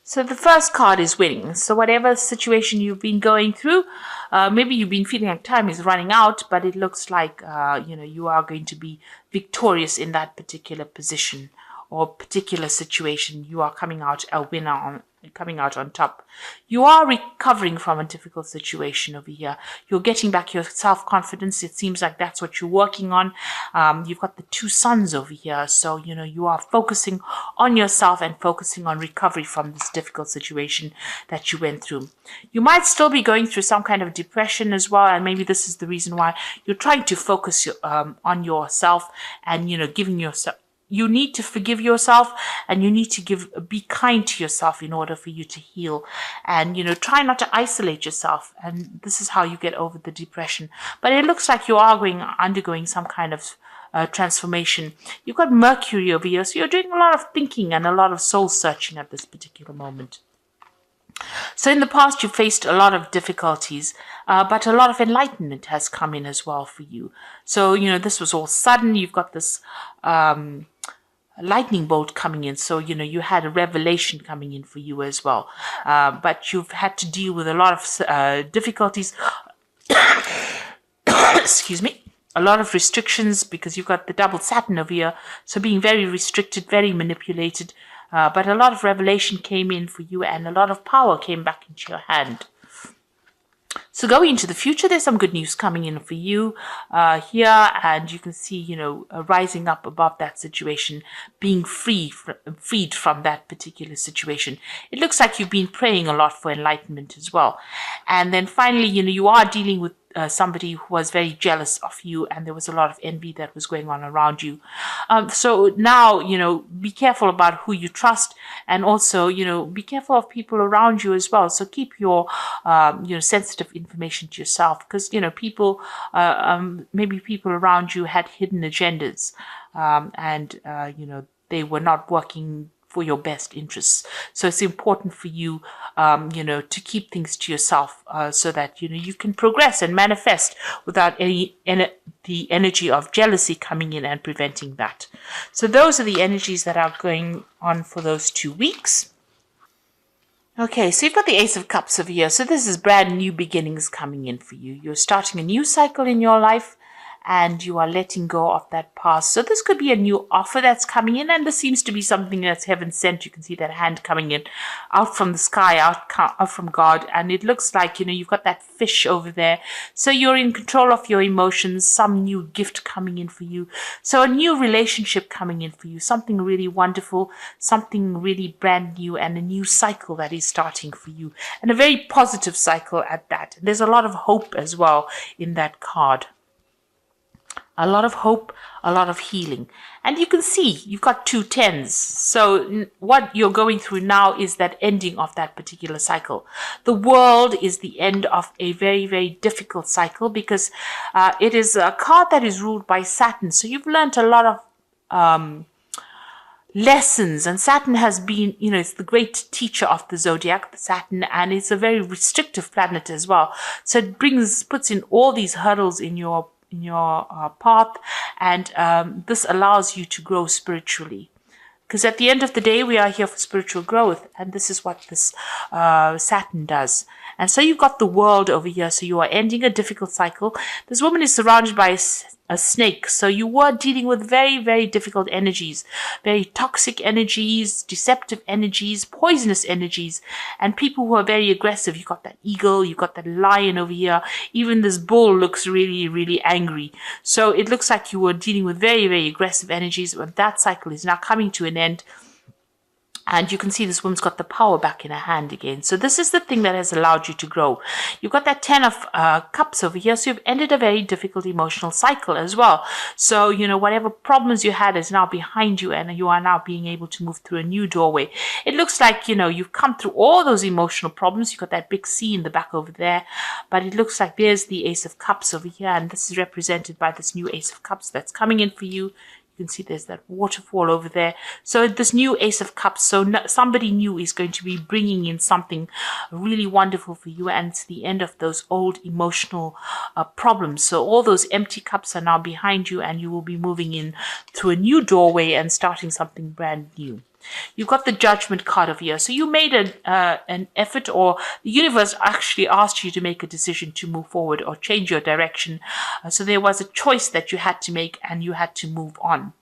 So the first card is winning. So whatever situation you've been going through, maybe you've been feeling like time is running out, but it looks like, you are going to be victorious in that particular position or particular situation. You are coming out a winner, coming out on top. You are recovering from a difficult situation over here. You're getting back your self-confidence. It seems like that's what you're working on. You've got the two suns over here. So, you are focusing on yourself and focusing on recovery from this difficult situation that you went through. You might still be going through some kind of depression as well. And maybe this is the reason why you're trying to focus on yourself and, giving yourself. You need to forgive yourself, and you need to be kind to yourself in order for you to heal. And, try not to isolate yourself. And this is how you get over the depression. But it looks like you are undergoing some kind of transformation. You've got Mercury over here, so you're doing a lot of thinking and a lot of soul searching at this particular moment. So in the past, you faced a lot of difficulties, but a lot of enlightenment has come in as well for you. So, this was all sudden. You've got this lightning bolt coming in. So, you had a revelation coming in for you as well. But you've had to deal with a lot of difficulties. Excuse me. A lot of restrictions because you've got the double Saturn over here. So being very restricted, very manipulated. But a lot of revelation came in for you and a lot of power came back into your hand. So going into the future, there's some good news coming in for you here. And you can see, rising up above that situation, being freed from that particular situation. It looks like you've been praying a lot for enlightenment as well. And then finally, you are dealing with somebody who was very jealous of you, and there was a lot of envy that was going on around you. So now, be careful about who you trust, and also, be careful of people around you as well. So keep your, sensitive information to yourself, because, people, maybe people around you had hidden agendas, and, they were not working for your best interests. So it's important for you, to keep things to yourself, so that, you can progress and manifest without the energy of jealousy coming in and preventing that. So those are the energies that are going on for those 2 weeks. Okay, so you've got the Ace of Cups over here. So this is brand new beginnings coming in for you. You're starting a new cycle in your life, and you are letting go of that past. So this could be a new offer that's coming in, and this seems to be something that's heaven sent. You can see that hand coming in out from the sky, out from God, and it looks like, you've got that fish over there. So you're in control of your emotions, some new gift coming in for you. So a new relationship coming in for you, something really wonderful, something really brand new, and a new cycle that is starting for you, and a very positive cycle at that. There's a lot of hope as well in that card. A lot of hope, a lot of healing. And you can see you've got 2 tens. So what you're going through now is that ending of that particular cycle. The world is the end of a very, very difficult cycle because it is a card that is ruled by Saturn. So you've learned a lot of lessons, and Saturn has been, it's the great teacher of the zodiac, Saturn, and it's a very restrictive planet as well. So it puts in all these hurdles in your path, and this allows you to grow spiritually, because at the end of the day we are here for spiritual growth, and this is what this Saturn does. And so you've got the world over here. So you are ending a difficult cycle. This woman is surrounded by a snake. So you were dealing with very, very difficult energies, very toxic energies, deceptive energies, poisonous energies, and people who are very aggressive. You've got that eagle, you've got that lion over here. Even this bull looks really, really angry. So it looks like you were dealing with very, very aggressive energies, but that cycle is now coming to an end. And you can see this woman's got the power back in her hand again. So this is the thing that has allowed you to grow. You've got that 10 of cups over here. So you've ended a very difficult emotional cycle as well. So, whatever problems you had is now behind you, and you are now being able to move through a new doorway. It looks like, you've come through all those emotional problems. You've got that big C in the back over there. But it looks like there's the Ace of Cups over here. And this is represented by this new Ace of Cups that's coming in for you. You can see there's that waterfall over there. So this new Ace of Cups, so somebody new is going to be bringing in something really wonderful for you, and it's the end of those old emotional problems. So all those empty cups are now behind you, and you will be moving in through a new doorway and starting something brand new. You've got the Judgment card over here. So you made an effort, or the universe actually asked you to make a decision to move forward or change your direction. So there was a choice that you had to make, and you had to move on.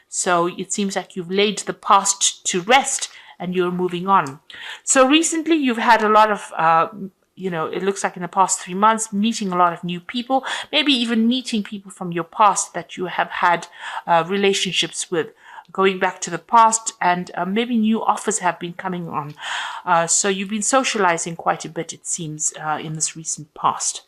So it seems like you've laid the past to rest and you're moving on. So recently you've had a lot of it looks like in the past 3 months, meeting a lot of new people, maybe even meeting people from your past that you have had relationships with, going back to the past, and maybe new offers have been coming on. So you've been socializing quite a bit, it seems, in this recent past.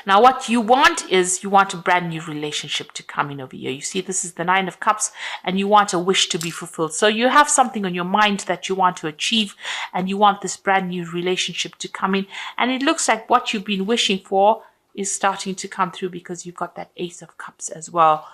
Now, what you want is you want a brand new relationship to come in over here. You see, this is the 9 of Cups, and you want a wish to be fulfilled. So you have something on your mind that you want to achieve, and you want this brand new relationship to come in. And it looks like what you've been wishing for is starting to come through, because you've got that Ace of Cups as well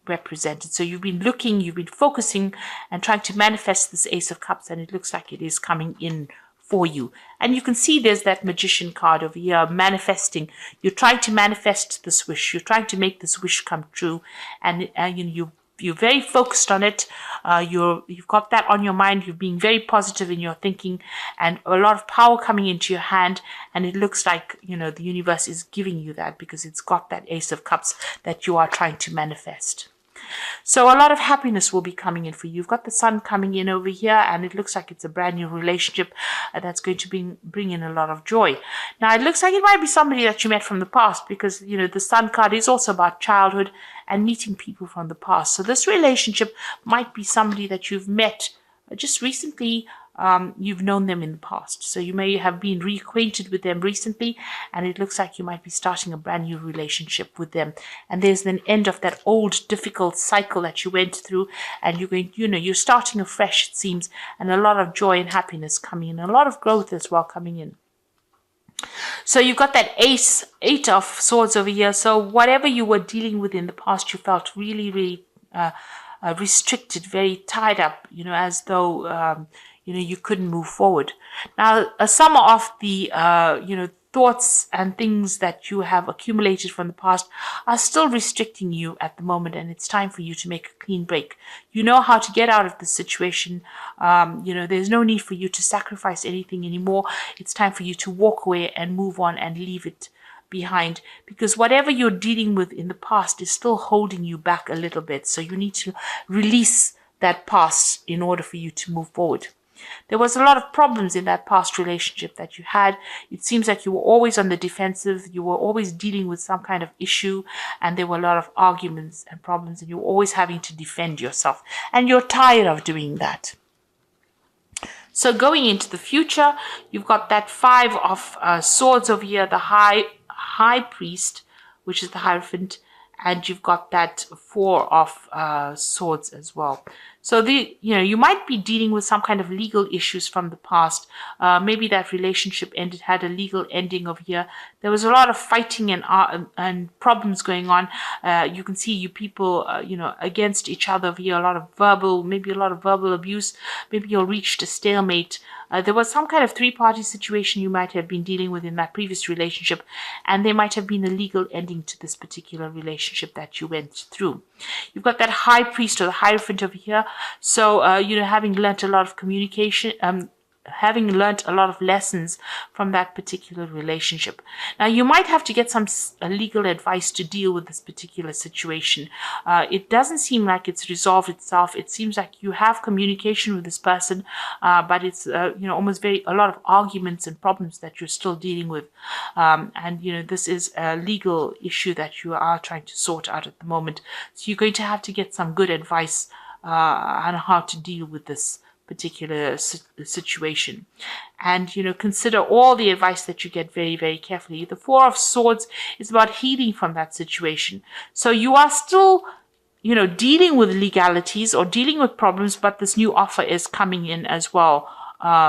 represented. So you've been looking, you've been focusing and trying to manifest this Ace of Cups, and it looks like it is coming in for you. And you can see there's that Magician card over here, manifesting. You're trying to manifest this wish. You're trying to make this wish come true, and you're very focused on it. You've got that on your mind. You're being very positive in your thinking, and a lot of power coming into your hand. And it looks like the universe is giving you that, because it's got that Ace of Cups that you are trying to manifest. So a lot of happiness will be coming in for you. You've got the Sun coming in over here, and it looks like it's a brand new relationship that's going to bring in a lot of joy. Now, it looks like it might be somebody that you met from the past, because, the Sun card is also about childhood and meeting people from the past. So this relationship might be somebody that you've met just recently. You've known them in the past. So you may have been reacquainted with them recently, and it looks like you might be starting a brand new relationship with them. And there's an end of that old difficult cycle that you went through, and you're starting afresh, it seems, and a lot of joy and happiness coming in, a lot of growth as well coming in. So you've got that 8 of Swords over here. So whatever you were dealing with in the past, you felt really, really restricted, very tied up, as though you couldn't move forward. Now, some of the thoughts and things that you have accumulated from the past are still restricting you at the moment, and it's time for you to make a clean break. You know how to get out of this situation. There's no need for you to sacrifice anything anymore. It's time for you to walk away and move on and leave it behind, because whatever you're dealing with in the past is still holding you back a little bit. So you need to release that past in order for you to move forward. There was a lot of problems in that past relationship that you had. It seems like you were always on the defensive. You were always dealing with some kind of issue, and there were a lot of arguments and problems, and you were always having to defend yourself. And you're tired of doing that. So going into the future, you've got that 5 of Swords over here, the High Priest, which is the Hierophant, and you've got that 4 of Swords as well. So you might be dealing with some kind of legal issues from the past. Maybe that relationship had a legal ending over here. There was a lot of fighting and problems going on. You can see you people, against each other over here. Maybe a lot of verbal abuse. Maybe you reached a stalemate. There was some kind of 3-party situation you might have been dealing with in that previous relationship, and there might have been a legal ending to this particular relationship that you went through. You've got that High Priest or the Hierophant over here. So, having learnt a lot of communication, having learnt a lot of lessons from that particular relationship. Now, you might have to get some legal advice to deal with this particular situation. It doesn't seem like it's resolved itself. It seems like you have communication with this person, but it's, almost a lot of arguments and problems that you're still dealing with. This is a legal issue that you are trying to sort out at the moment. So you're going to have to get some good advice on how to deal with this particular situation, and consider all the advice that you get very, very carefully. The 4 of Swords is about healing from that situation. So you are still dealing with legalities or dealing with problems, but this new offer is coming in as well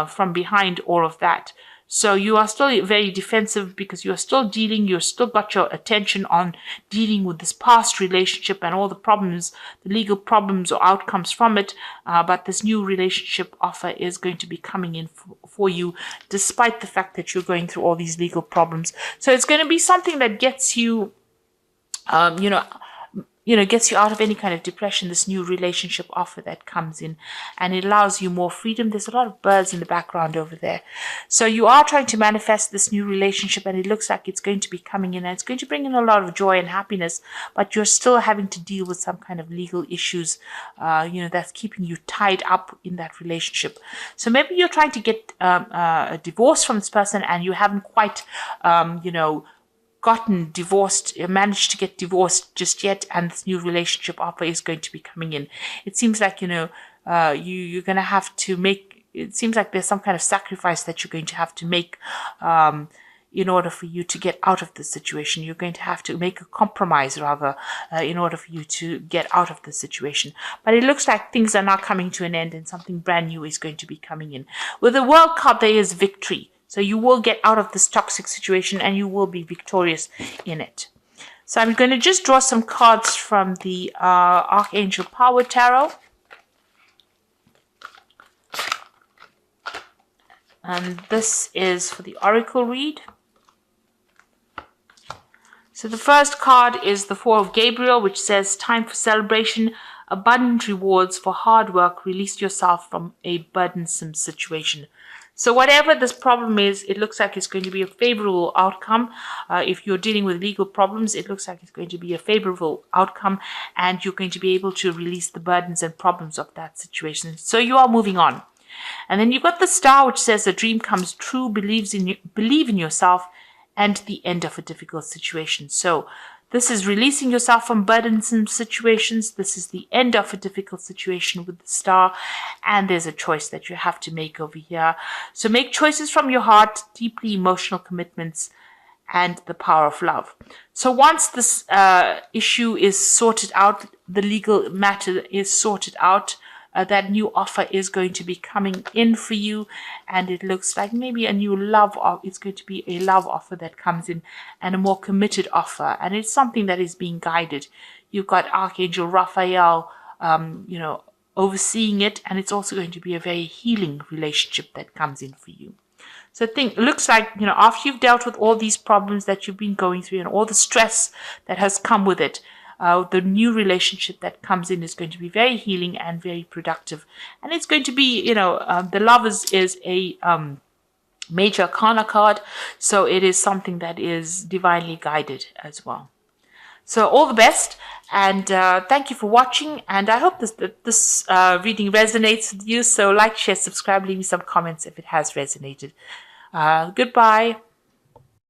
from behind all of that. So you are still very defensive, because you're still got your attention on dealing with this past relationship and all the problems, the legal problems or outcomes from it. But this new relationship offer is going to be coming in for you, despite the fact that you're going through all these legal problems. So it's going to be something that gets you, gets you out of any kind of depression, this new relationship offer that comes in, and it allows you more freedom. There's a lot of birds in the background over there. So you are trying to manifest this new relationship, and it looks like it's going to be coming in, and it's going to bring in a lot of joy and happiness, but you're still having to deal with some kind of legal issues, that's keeping you tied up in that relationship. So maybe you're trying to get a divorce from this person, and you haven't quite, gotten divorced, managed to get divorced just yet, and this new relationship offer is going to be coming in. It seems like, you're going to have to make, it seems like there's some kind of sacrifice that you're going to have to make in order for you to get out of the situation. You're going to have to make a compromise, rather, in order for you to get out of the situation. But it looks like things are now coming to an end, and something brand new is going to be coming in. With the World card, there is victory. So you will get out of this toxic situation, and you will be victorious in it. So I'm going to just draw some cards from the Archangel Power Tarot. And this is for the Oracle read. So the first card is the Four of Gabriel, which says, time for celebration, abundant rewards for hard work, release yourself from a burdensome situation. So whatever this problem is, it looks like it's going to be a favorable outcome. If you're dealing with legal problems, it looks like it's going to be a favorable outcome, and you're going to be able to release the burdens and problems of that situation. So you are moving on. And then you've got the Star, which says the dream comes true, believe in yourself, and the end of a difficult situation. So this is releasing yourself from burdensome situations. This is the end of a difficult situation with the Star. And there's a choice that you have to make over here. So make choices from your heart, deeply emotional commitments, and the power of love. So once this issue is sorted out, the legal matter is sorted out, that new offer is going to be coming in for you, and it looks like maybe a new love offer. It's going to be a love offer that comes in, and a more committed offer, and it's something that is being guided. You've got Archangel Raphael, overseeing it, and it's also going to be a very healing relationship that comes in for you. So it looks like, after you've dealt with all these problems that you've been going through and all the stress that has come with it, the new relationship that comes in is going to be very healing and very productive. And it's going to be, the Lovers is a major arcana card. So it is something that is divinely guided as well. So all the best. And thank you for watching. And I hope this reading resonates with you. So like, share, subscribe, leave me some comments if it has resonated. Goodbye.